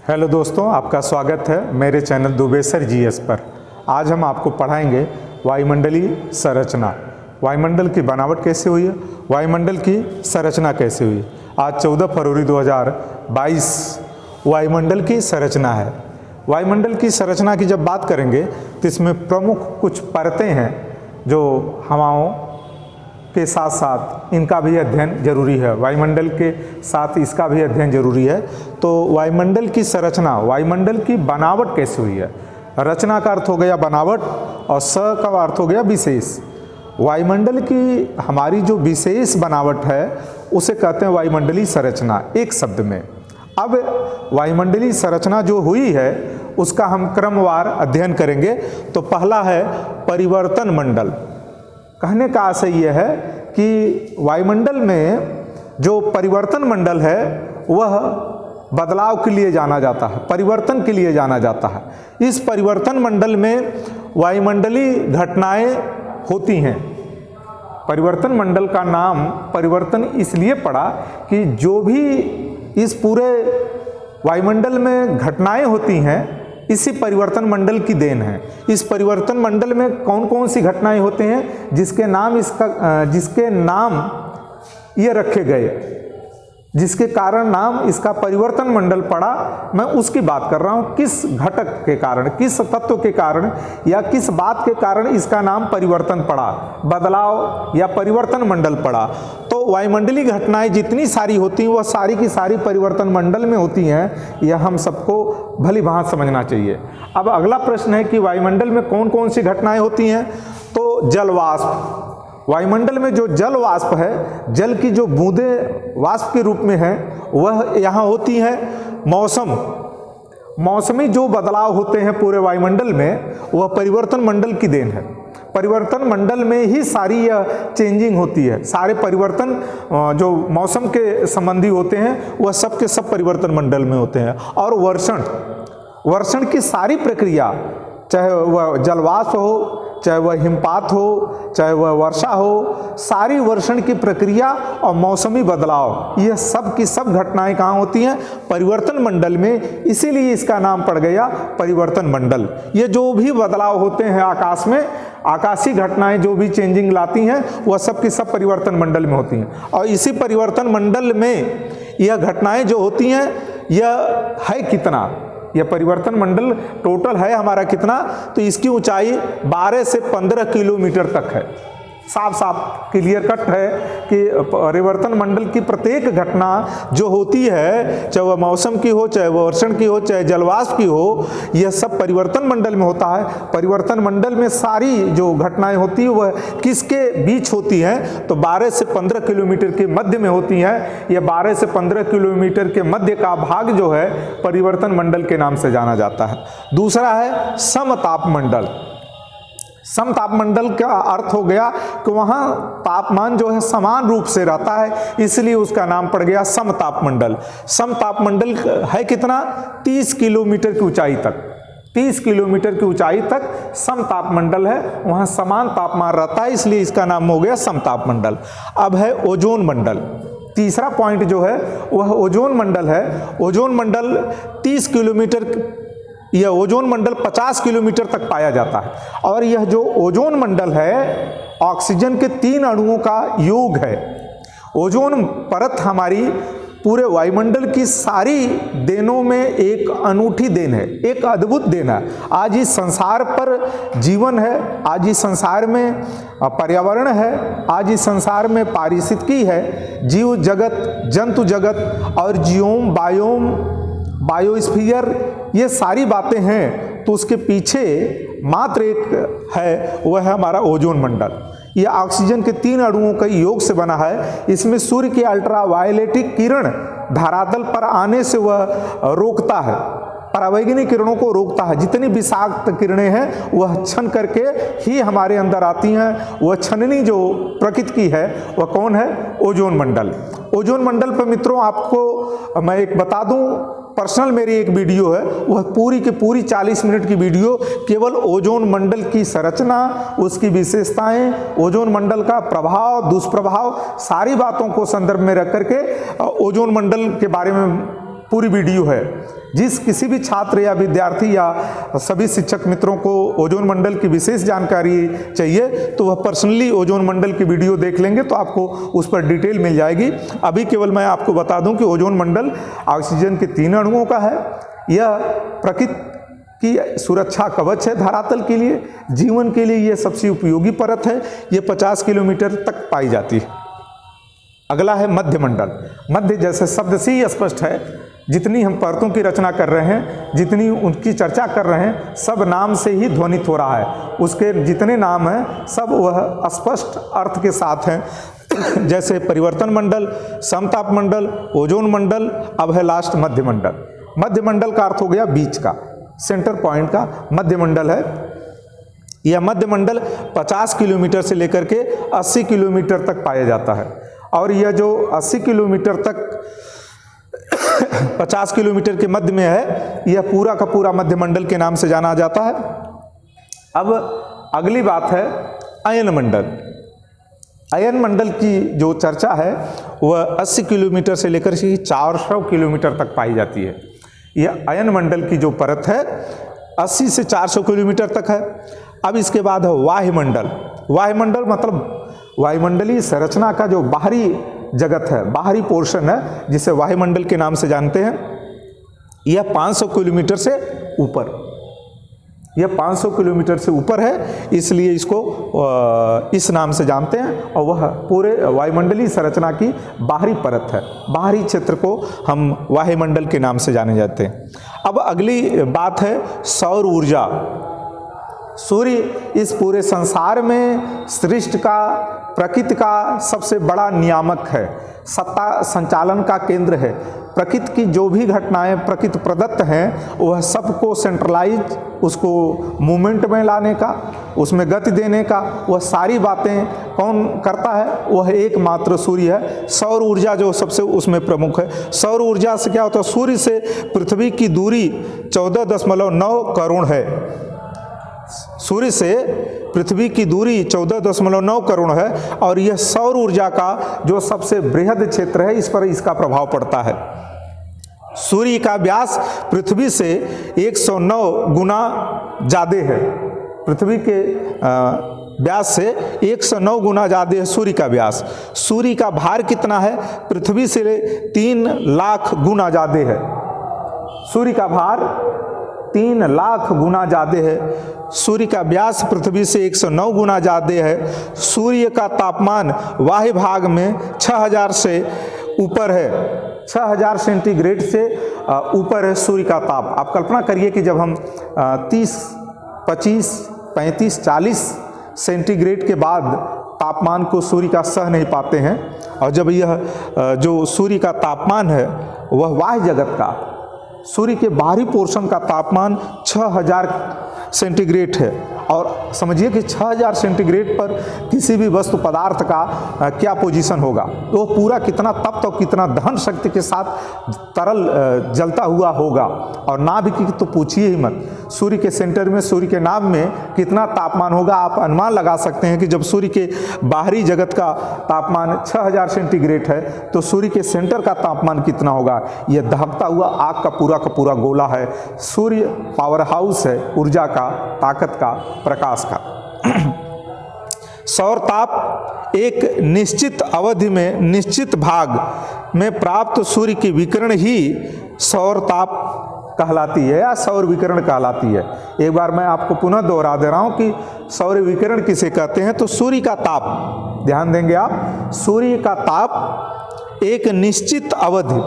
Hello दोस्तों, आपका स्वागत है मेरे चैनल दुबे सर जीएस पर। आज हम आपको पढ़ाएंगे वायुमंडलीय संरचना। वायुमंडल की बनावट कैसे हुई है, वायुमंडल की संरचना कैसे हुई। आज 14 फरवरी 2022 वायुमंडल की संरचना है। वायुमंडल की संरचना की जब बात करेंगे तो इसमें प्रमुख कुछ परतें हैं जो हवाओं के साथ साथ इनका भी अध्ययन जरूरी है। वायुमंडल के साथ इसका भी अध्ययन जरूरी है। तो वायुमंडल की संरचना, वायुमंडल की बनावट कैसे हुई है। रचना का अर्थ हो गया बनावट और स का अर्थ हो गया विशेष। वायुमंडल की हमारी जो विशेष बनावट है उसे कहते हैं वायुमंडलीय संरचना, एक शब्द में। अब वायुमंडलीय संरचना जो हुई है उसका हम क्रमवार अध्ययन करेंगे। तो पहला है परिवर्तन मंडल। कहने का आशय यह है कि वायुमंडल में जो परिवर्तन मंडल है वह बदलाव के लिए जाना जाता है, परिवर्तन के लिए जाना जाता है। इस परिवर्तन मंडल में वायुमंडलीय घटनाएं होती हैं। परिवर्तन मंडल का नाम परिवर्तन इसलिए पड़ा कि जो भी इस पूरे वायुमंडल में घटनाएं होती हैं इसी परिवर्तन मंडल की देन है। इस परिवर्तन मंडल में कौन कौन सी घटनाएं होते हैं जिसके नाम ये रखे गए, जिसके कारण नाम इसका परिवर्तन मंडल पड़ा, मैं उसकी बात कर रहा हूँ। किस घटक के कारण, किस तत्व के कारण या किस बात के कारण इसका नाम परिवर्तन पड़ा, बदलाव या परिवर्तन मंडल पड़ा। तो वायुमंडलीय घटनाएं जितनी सारी होती हैं वह सारी की सारी परिवर्तन मंडल में होती हैं। यह हम सबको भली भांति समझना चाहिए। अब अगला प्रश्न है कि वायुमंडल में कौन कौन सी घटनाएं होती हैं। तो जल वाष्प, वायुमंडल में जो जल वाष्प है, जल की जो बूंदें वाष्प के रूप में हैं वह यहाँ होती हैं। मौसमी जो बदलाव होते हैं पूरे वायुमंडल में वह परिवर्तन मंडल की देन है। परिवर्तन मंडल में ही सारी यह चेंजिंग होती है। सारे परिवर्तन जो मौसम के संबंधी होते हैं वह सब के सब परिवर्तन मंडल में होते हैं। और वर्षण की सारी प्रक्रिया, चाहे वह जलवाष्प हो, चाहे वह हिमपात हो, चाहे वह वर्षा हो, सारी वर्षण की प्रक्रिया और मौसमी बदलाव, यह सब की सब घटनाएं कहाँ होती हैं? परिवर्तन मंडल में। इसीलिए इसका नाम पड़ गया परिवर्तन मंडल। ये जो भी बदलाव होते हैं आकाश में, आकाशीय घटनाएं जो भी चेंजिंग लाती हैं वह सब की सब परिवर्तन मंडल में होती हैं। और इसी परिवर्तन मंडल में यह घटनाएं जो होती हैं यह है कितना, यह परिवर्तन मंडल टोटल है हमारा कितना, तो इसकी ऊंचाई 12 से 15 किलोमीटर तक है। साफ साफ क्लियर कट है कि परिवर्तन मंडल की प्रत्येक घटना जो होती है, चाहे वह मौसम की हो, चाहे वह वर्षण की हो, चाहे जलवाष्प की हो, यह सब परिवर्तन मंडल में होता है। परिवर्तन मंडल में सारी जो घटनाएं होती है वह किसके बीच होती हैं? तो 12 से 15 किलोमीटर के मध्य में होती हैं। यह 12 से 15 किलोमीटर के मध्य का भाग जो है परिवर्तन मंडल के नाम से जाना जाता है। दूसरा है समताप मंडल। समताप मंडल का अर्थ हो गया कि वहाँ तापमान जो है समान रूप से रहता है, इसलिए उसका नाम पड़ गया समताप मंडल। समताप मंडल है कितना? 30 किलोमीटर की ऊंचाई तक। 30 किलोमीटर की ऊंचाई तक समताप मंडल है, वहाँ समान तापमान रहता है, इसलिए इसका नाम हो गया समताप मंडल। अब है ओजोन मंडल। तीसरा पॉइंट जो है वह ओजोन मंडल है। ओजोन मंडल 30 किलोमीटर, यह ओजोन मंडल 50 किलोमीटर तक पाया जाता है। और यह जो ओजोन मंडल है ऑक्सीजन के 3 अणुओं का योग है। ओजोन परत हमारी पूरे वायुमंडल की सारी देनों में एक अनूठी देन है, एक अद्भुत देन है। आज इस संसार पर जीवन है, आज इस संसार में पर्यावरण है, आज इस संसार में पारिस्थितिकी है, जीव जगत, जंतु जगत और जियोम, बायोम, बायोस्फीयर, ये सारी बातें हैं। तो उसके पीछे मात्र एक है, वह है हमारा ओजोन मंडल। यह ऑक्सीजन के 3 अणुओं का योग से बना है। इसमें सूर्य की अल्ट्रावायलेटिक किरण धरातल पर आने से वह रोकता है, परावैंगनी किरणों को रोकता है। जितनी विषाक्त किरणें हैं वह छन करके ही हमारे अंदर आती हैं। वह छननी जो प्रकृति की है वह कौन है? ओजोन मंडल। ओजोन मंडल पर मित्रों आपको मैं एक बता दूं, पर्सनल मेरी एक वीडियो है, वह पूरी की पूरी 40 मिनट की वीडियो केवल ओजोन मंडल की संरचना, उसकी विशेषताएं, ओजोन मंडल का प्रभाव, दुष्प्रभाव, सारी बातों को संदर्भ में रख करके ओजोन मंडल के बारे में पूरी वीडियो है। जिस किसी भी छात्र या विद्यार्थी या सभी शिक्षक मित्रों को ओजोन मंडल की विशेष जानकारी चाहिए तो वह पर्सनली ओजोन मंडल की वीडियो देख लेंगे तो आपको उस पर डिटेल मिल जाएगी। अभी केवल मैं आपको बता दूं कि ओजोन मंडल ऑक्सीजन के 3 अणुओं का है। यह प्रकृति की सुरक्षा कवच है धरातल के लिए, जीवन के लिए यह सबसे उपयोगी परत है। ये 50 किलोमीटर तक पाई जाती है। अगला है मध्य मंडल। मध्य जैसे शब्द से ही स्पष्ट है, जितनी हम परतों की रचना कर रहे हैं, जितनी उनकी चर्चा कर रहे हैं, सब नाम से ही ध्वनित हो रहा है। उसके जितने नाम हैं सब वह स्पष्ट अर्थ के साथ हैं। जैसे परिवर्तन मंडल, समताप मंडल, ओजोन मंडल, अब है लास्ट मध्य मंडल। मध्य मंडल का अर्थ हो गया बीच का, सेंटर पॉइंट का मध्य मंडल है। यह मध्य मंडल 50 किलोमीटर से लेकर के 80 किलोमीटर तक पाया जाता है। और यह जो 80 किलोमीटर तक 50 किलोमीटर के मध्य में है, यह पूरा का पूरा मध्य मंडल के नाम से जाना जाता है। अब अगली बात है अयन मंडल। अयन मंडल की जो चर्चा है वह 80 किलोमीटर से लेकर 400 किलोमीटर तक पाई जाती है। यह अयन मंडल की जो परत है 80 से 400 किलोमीटर तक है। अब इसके बाद है वायुमंडल। वायुमंडल मतलब वायुमंडलीय संरचना का जो बाहरी जगत है, बाहरी पोर्शन है, जिसे वायुमंडल के नाम से जानते हैं। यह 500 किलोमीटर से ऊपर, यह 500 किलोमीटर से ऊपर है, इसलिए इसको इस नाम से जानते हैं। और वह पूरे वायुमंडलीय संरचना की बाहरी परत है। बाहरी क्षेत्र को हम वायुमंडल के नाम से जाने जाते हैं। अब अगली बात है सौर ऊर्जा। सूर्य इस पूरे संसार में सृष्टि का, प्रकृति का सबसे बड़ा नियामक है, सत्ता संचालन का केंद्र है। प्रकृति की जो भी घटनाएं प्रकृति प्रदत्त हैं वह सबको सेंट्रलाइज, उसको मूवमेंट में लाने का, उसमें गति देने का, वह सारी बातें कौन करता है? वह एकमात्र सूर्य है। सौर ऊर्जा जो सबसे उसमें प्रमुख है। सौर ऊर्जा से क्या होता है? सूर्य से पृथ्वी की दूरी 14.9 करोड़ है। सूर्य से पृथ्वी की दूरी 14.9 करोड़ है। और यह सौर ऊर्जा का जो सबसे बृहद क्षेत्र है, इस पर इसका प्रभाव पड़ता है। सूर्य का व्यास पृथ्वी से 109 गुना ज़्यादा है। पृथ्वी के व्यास से 109 गुना ज़्यादा है सूर्य का व्यास। सूर्य का भार कितना है? पृथ्वी से 3 लाख गुना ज़्यादा है। सूर्य का भार 3 लाख गुना ज़्यादा है। सूर्य का व्यास पृथ्वी से 109 गुना ज़्यादा है। सूर्य का तापमान वायु भाग में 6000 से ऊपर है। 6000 सेंटीग्रेड से ऊपर है सूर्य का ताप। आप कल्पना करिए कि जब हम 30, 25, 35, 40 सेंटीग्रेड के बाद तापमान को सूर्य का सह नहीं पाते हैं, और जब यह जो सूर्य का तापमान है वह वायु जगत का, सूर्य के बाहरी पोर्शन का तापमान 6000 सेंटीग्रेड है। और समझिए कि 6000 सेंटीग्रेड पर किसी भी वस्तु पदार्थ का क्या पोजीशन होगा, तो वो पूरा कितना तप्त और कितना दहन शक्ति के साथ तरल जलता हुआ होगा। और नाभ की तो पूछिए ही मत। सूर्य के सेंटर में, सूर्य के नाभ में कितना तापमान होगा, आप अनुमान लगा सकते हैं कि जब सूर्य के बाहरी जगत का तापमान 6000 सेंटीग्रेड है तो सूर्य के सेंटर का तापमान कितना होगा। यह दहकता हुआ आग का पूरा गोला है। सूर्य पावर हाउस है, ऊर्जा का, ताकत का, प्रकाश का। सौर ताप एक निश्चित अवधि में, निश्चित भाग में प्राप्त सूर्य की विकिरण ही सौर ताप कहलाती है या सौर विकिरण कहलाती है। एक बार मैं आपको पुनः दोहरा दे रहा हूं कि सौर विकिरण किसे कहते हैं। तो सूर्य का ताप, ध्यान देंगे आप, सूर्य का ताप एक निश्चित अवधि,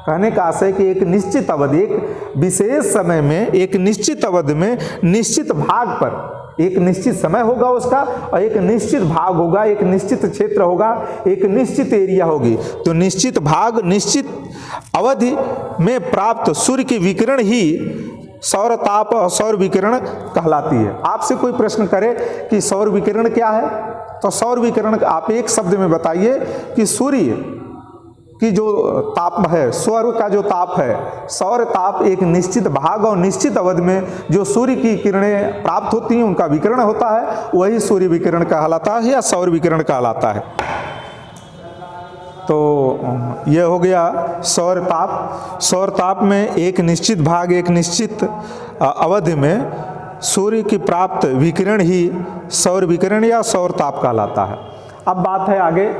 कहने का आशय कि एक निश्चित अवधि, एक विशेष समय में, एक निश्चित अवधि में, निश्चित भाग पर, एक निश्चित समय होगा उसका और एक निश्चित भाग होगा, एक निश्चित क्षेत्र होगा, एक निश्चित एरिया होगी। तो निश्चित भाग, निश्चित अवधि में प्राप्त सूर्य की विकिरण ही सौर ताप और सौर विकिरण कहलाती है। आपसे कोई प्रश्न करे कि सौर विकिरण क्या है, तो सौर विकिरण आप एक शब्द में बताइए कि सूर्य की जो ताप है, सौर का जो ताप है, सौर ताप एक निश्चित भाग और निश्चित अवधि में जो सूर्य की किरणें प्राप्त होती हैं उनका विकिरण होता है, वही सूर्य विकिरण कहलाता है या सौर विकिरण कहलाता है। तो यह हो गया सौर ताप। सौर ताप में एक निश्चित भाग, एक निश्चित अवधि में सूर्य की प्राप्त विकिरण ही सौर विकिरण या सौर ताप कहलाता है। अब बात है आगे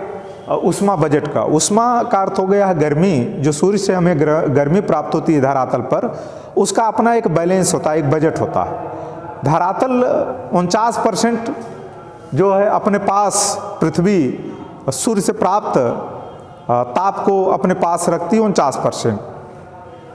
उष्मा बजट का। उष्मा का अर्थ हो गया है गर्मी, जो सूर्य से हमें गर्मी प्राप्त होती है धरातल पर, उसका अपना एक बैलेंस होता है, एक बजट होता है। धरातल 49% जो है अपने पास पृथ्वी सूर्य से प्राप्त ताप को अपने पास रखती है 49%,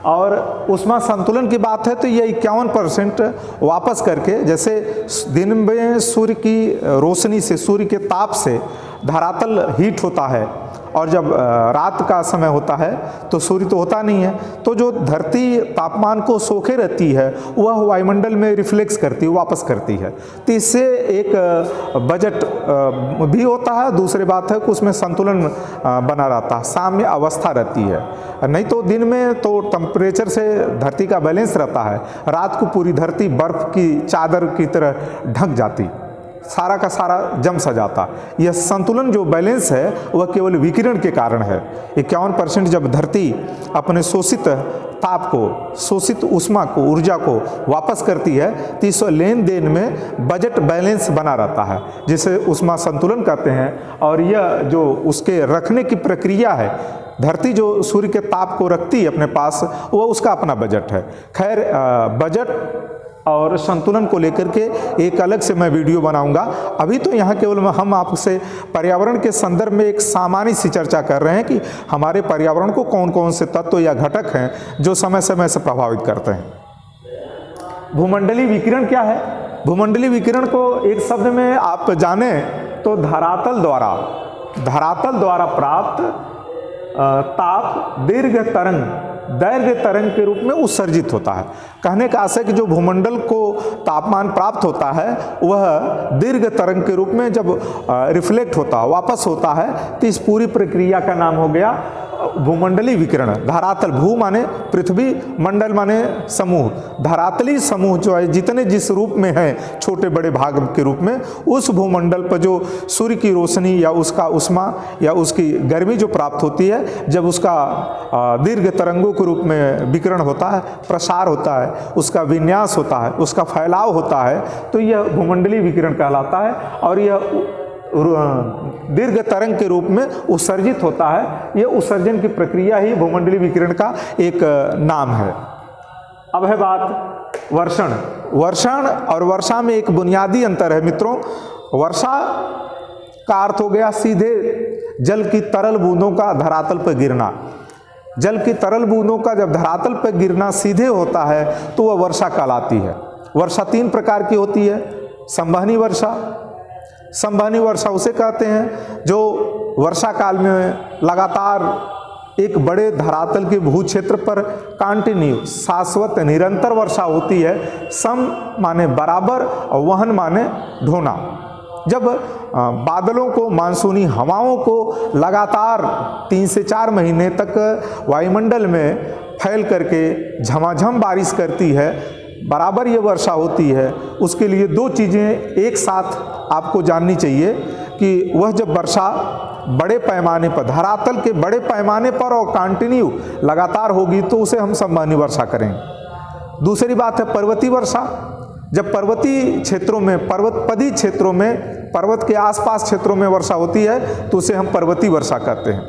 और उष्मा संतुलन की बात है तो ये 51% वापस करके, जैसे दिन में सूर्य की रोशनी से, सूर्य के ताप से धरातल हीट होता है, और जब रात का समय होता है तो सूर्य तो होता नहीं है, तो जो धरती तापमान को सोखे रहती है वह वायुमंडल में रिफ्लेक्स करती है, वापस करती है। तो इससे एक बजट भी होता है। दूसरी बात है कि उसमें संतुलन बना रहता है, साम्य अवस्था रहती है। नहीं तो दिन में तो टेम्परेचर से धरती का बैलेंस रहता है, रात को पूरी धरती बर्फ की चादर की तरह ढक जाती, सारा का सारा जम सा जाता। यह संतुलन जो बैलेंस है वह केवल विकिरण के कारण है। 51% जब धरती अपने शोषित ताप को, शोषित ऊष्मा को, ऊर्जा को वापस करती है तो इस लेन देन में बजट बैलेंस बना रहता है, जिसे ऊष्मा संतुलन कहते हैं। और यह जो उसके रखने की प्रक्रिया है, धरती जो सूर्य के ताप को रखती है अपने पास, वह उसका अपना बजट है। खैर, बजट और संतुलन को लेकर के एक अलग से मैं वीडियो बनाऊंगा। अभी तो यहाँ केवल हम आपसे पर्यावरण के संदर्भ में एक सामान्य सी चर्चा कर रहे हैं कि हमारे पर्यावरण को कौन कौन से तत्व या घटक हैं जो समय समय से प्रभावित करते हैं। भूमंडलीय विकिरण क्या है? भूमंडलीय विकिरण को एक शब्द में आप जाने तो धरातल द्वारा प्राप्त ताप दैर्घ्य तरंग के रूप में उत्सर्जित होता है। कहने का आशय कि जो भूमंडल को तापमान प्राप्त होता है वह दीर्घ तरंग के रूप में जब रिफ्लेक्ट होता है, वापस होता है, तो इस पूरी प्रक्रिया का नाम हो गया भूमंडलीय विकिरण। धरातल, भू माने पृथ्वी, मंडल माने समूह, धरातलीय समूह जो है जितने जिस रूप में है छोटे बड़े भाग के रूप में, उस भूमंडल पर जो सूर्य की रोशनी या उसका उष्मा या उसकी गर्मी जो प्राप्त होती है, जब उसका दीर्घ तरंगों के रूप में विकिरण होता है, प्रसार होता है, उसका विन्यास होता है, उसका फैलाव होता है, तो यह भूमंडलीय विकिरण कहलाता है। और यह दीर्घ तरंग के रूप में उत्सर्जित होता है। यह उत्सर्जन की प्रक्रिया ही भूमंडलीय विकिरण का एक नाम है। अब है बात वर्षण और वर्षा में एक बुनियादी अंतर है मित्रों। वर्षा का अर्थ हो गया सीधे जल की तरल बूंदों का धरातल पर गिरना। जल की तरल बूंदों का जब धरातल पर गिरना सीधे होता है तो वह वर्षा कहलाती है। वर्षा 3 प्रकार की होती है। संवहनी वर्षा उसे कहते हैं जो वर्षा काल में लगातार एक बड़े धरातल के भू क्षेत्र पर कंटिन्यू, शाश्वत, निरंतर वर्षा होती है। सम माने बराबर और वहन माने ढोना। जब बादलों को, मानसूनी हवाओं को लगातार 3 से 4 महीने तक वायुमंडल में फैल करके झमाझम बारिश करती है, बराबर ये वर्षा होती है। उसके लिए 2 चीज़ें एक साथ आपको जाननी चाहिए कि वह जब वर्षा बड़े पैमाने पर, धरातल के बड़े पैमाने पर और कंटिन्यू लगातार होगी तो उसे हम संवहनी वर्षा करेंगे। दूसरी बात है पर्वतीय वर्षा। जब पर्वतीय क्षेत्रों में, पर्वतपदी क्षेत्रों में, पर्वत के आसपास क्षेत्रों में वर्षा होती है तो उसे हम पर्वतीय वर्षा कहते हैं।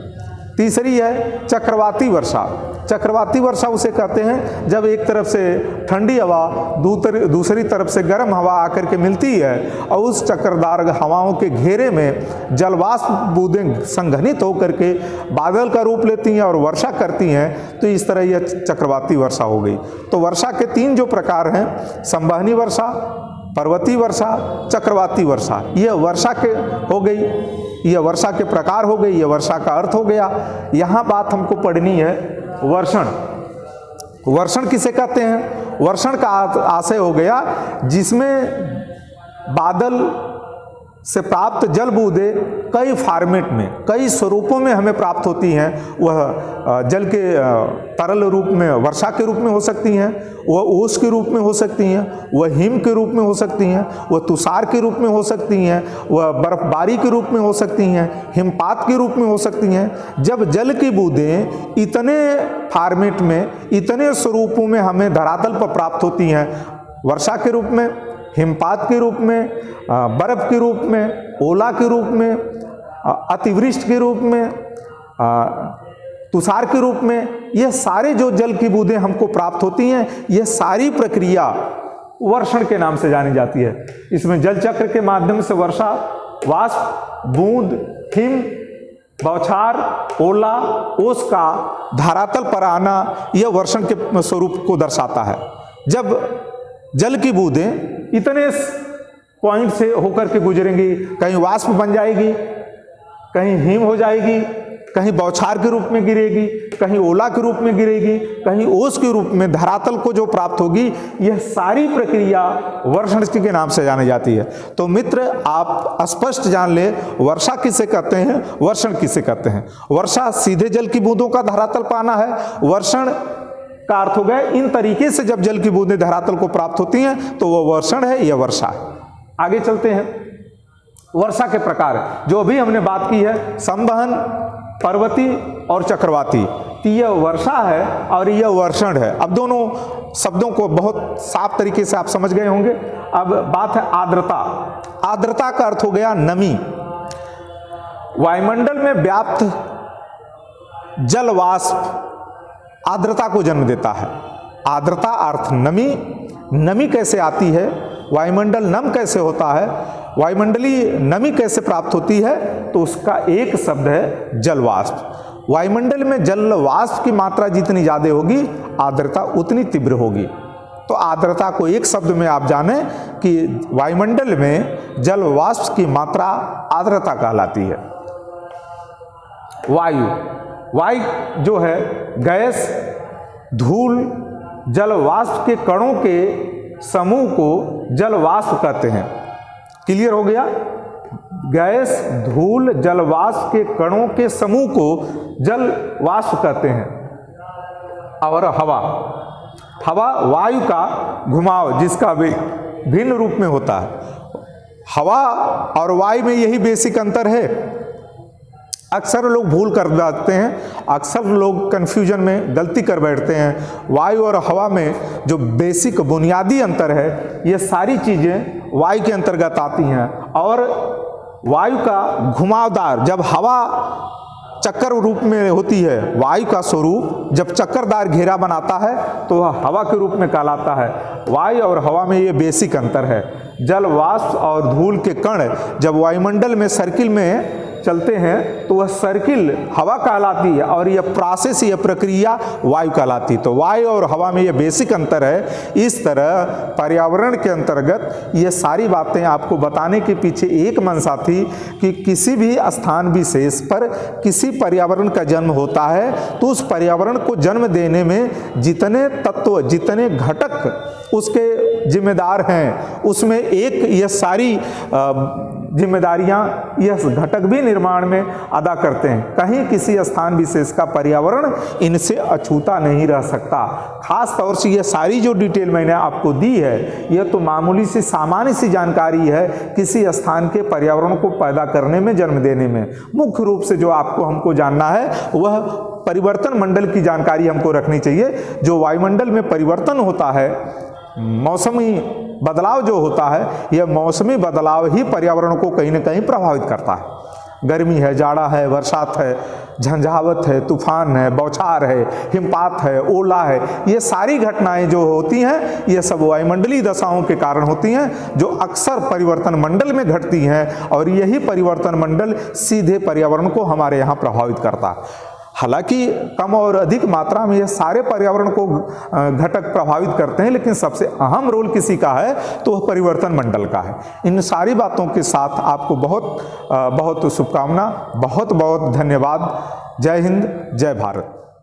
तीसरी है चक्रवाती वर्षा। चक्रवाती वर्षा उसे कहते हैं जब एक तरफ से ठंडी हवा, दूसरी तरफ से गर्म हवा आकर के मिलती है और उस चक्रदार हवाओं के घेरे में जलवाष्प बूंदें संघनित होकर के बादल का रूप लेती हैं और वर्षा करती हैं, तो इस तरह यह चक्रवाती वर्षा हो गई। तो वर्षा के 3 जो प्रकार हैं, संवहनी वर्षा, पर्वतीय वर्षा, चक्रवाती वर्षा, यह वर्षा के हो गई, यह वर्षा के प्रकार हो गई, यह वर्षा का अर्थ हो गया। यहाँ बात हमको पढ़नी है वर्षण। वर्षण किसे कहते हैं? वर्षण का आशय हो गया जिसमें बादल से प्राप्त जल बूंदें कई फॉर्मेट में, कई स्वरूपों में हमें प्राप्त होती हैं। वह जल के तरल रूप में वर्षा के रूप में हो सकती हैं, वह ओस के रूप में हो सकती हैं, वह हिम के रूप में हो सकती हैं, वह तुषार के रूप में हो सकती हैं, वह बर्फबारी के रूप में हो सकती हैं, हिमपात के रूप में हो सकती हैं। जब जल की बूंदें इतने फॉर्मेट में, इतने स्वरूपों में हमें धरातल पर प्राप्त होती हैं, वर्षा के रूप में, हिमपात के रूप में, बर्फ के रूप में, ओला के रूप में, अतिवृष्टि के रूप में, तुषार के रूप में, यह सारे जो जल की बूंदें हमको प्राप्त होती हैं, यह सारी प्रक्रिया वर्षण के नाम से जानी जाती है। इसमें जल चक्र के माध्यम से वर्षा, वाष्प, बूंद, हिम, बौछार, ओला, ओस का धरातल पर आना, यह वर्षण के स्वरूप को दर्शाता है। जब जल की बूंदें इतने पॉइंट से होकर के गुजरेंगी, कहीं वाष्प बन जाएगी, कहीं हिम हो जाएगी, कहीं बौछार के रूप में गिरेगी, कहीं ओला के रूप में गिरेगी, कहीं ओस के रूप में धरातल को जो प्राप्त होगी, यह सारी प्रक्रिया वर्षण के नाम से जानी जाती है। तो मित्र, आप स्पष्ट जान ले, वर्षा किसे कहते हैं, वर्षण किसे कहते हैं। वर्षा सीधे जल की बूंदों का धरातल पाना है। वर्षण का अर्थ हो गया इन तरीके से जब जल की बूंदें धरातल को प्राप्त होती हैं तो वह वर्षण है, यह वर्षा है। आगे चलते हैं। वर्षा के प्रकार जो अभी हमने बात की है, संवहन, पर्वती और चक्रवाती, तो यह वर्षा है और यह वर्षण है। अब दोनों शब्दों को बहुत साफ तरीके से आप समझ गए होंगे। अब बात है आर्द्रता। आर्द्रता का अर्थ हो गया नमी। वायुमंडल में व्याप्त जल वाष्प आर्द्रता को जन्म देता है। आर्द्रता अर्थ नमी। नमी कैसे आती है, वायुमंडल नम कैसे होता है, वायुमंडलीय नमी कैसे प्राप्त होती है, तो उसका एक शब्द है जल वाष्प। वायुमंडल में जल वाष्प की मात्रा जितनी ज़्यादा होगी, आर्द्रता उतनी तीव्र होगी। तो आर्द्रता को एक शब्द में आप जानें कि वायुमंडल में जल वाष्प की मात्रा आर्द्रता कहलाती है। वायु, वायु जो है गैस, धूल, जल वाष्प के कणों के समूह को जल वाष्प कहते हैं। क्लियर हो गया? गैस, धूल, जल वाष्प के कणों के समूह को जल वाष्प कहते हैं। और हवा, हवा वायु का घुमाव जिसका भिन्न रूप में होता है। हवा और वायु में यही बेसिक अंतर है। अक्सर लोग भूल कर जाते हैं, अक्सर लोग कन्फ्यूजन में गलती कर बैठते हैं। वायु और हवा में जो बेसिक बुनियादी अंतर है, ये सारी चीज़ें वायु के अंतर्गत आती हैं। और वायु का घुमावदार, जब हवा चक्कर रूप में होती है, वायु का स्वरूप जब चक्करदार घेरा बनाता है तो वह हवा के रूप में कहलाता है। वायु और हवा में ये बेसिक अंतर है। जल वाष्प और धूल के कण जब वायुमंडल में सर्किल में चलते हैं तो वह सर्किल हवा कहलाती है और यह प्रोसेस, यह प्रक्रिया वायु कहलाती है। तो वायु और हवा में यह बेसिक अंतर है। इस तरह पर्यावरण के अंतर्गत ये सारी बातें आपको बताने के पीछे एक मंशा थी कि किसी भी स्थान विशेष पर किसी पर्यावरण का जन्म होता है तो उस पर्यावरण को जन्म देने में जितने तत्व, जितने घटक उसके जिम्मेदार हैं, उसमें एक यह सारी जिम्मेदारियां यह घटक भी निर्माण में अदा करते हैं। कहीं किसी स्थान विशेष का पर्यावरण इनसे अछूता नहीं रह सकता। खास तौर से यह सारी जो डिटेल मैंने आपको दी है, यह तो मामूली सी सामान्य सी जानकारी है किसी स्थान के पर्यावरण को पैदा करने में, जन्म देने में। मुख्य रूप से जो आपको हमको जानना है वह परिवर्तन मंडल की जानकारी हमको रखनी चाहिए। जो वायुमंडल में परिवर्तन होता है, मौसमी बदलाव जो होता है, यह मौसमी बदलाव ही पर्यावरण को कहीं न कहीं प्रभावित करता है। गर्मी है, जाड़ा है, बरसात है, झंझावत है, तूफान है, बौछार है, हिमपात है, ओला है, ये सारी घटनाएं जो होती हैं ये सब वायुमंडलीय दशाओं के कारण होती हैं जो अक्सर परिवर्तन मंडल में घटती हैं और यही परिवर्तन मंडल सीधे पर्यावरण को हमारे यहाँ प्रभावित करता है। हालांकि कम और अधिक मात्रा में ये सारे पर्यावरण को घटक प्रभावित करते हैं, लेकिन सबसे अहम रोल किसी का है तो वह परिवर्तन मंडल का है। इन सारी बातों के साथ आपको बहुत बहुत शुभकामना, बहुत बहुत धन्यवाद। जय हिंद, जय भारत।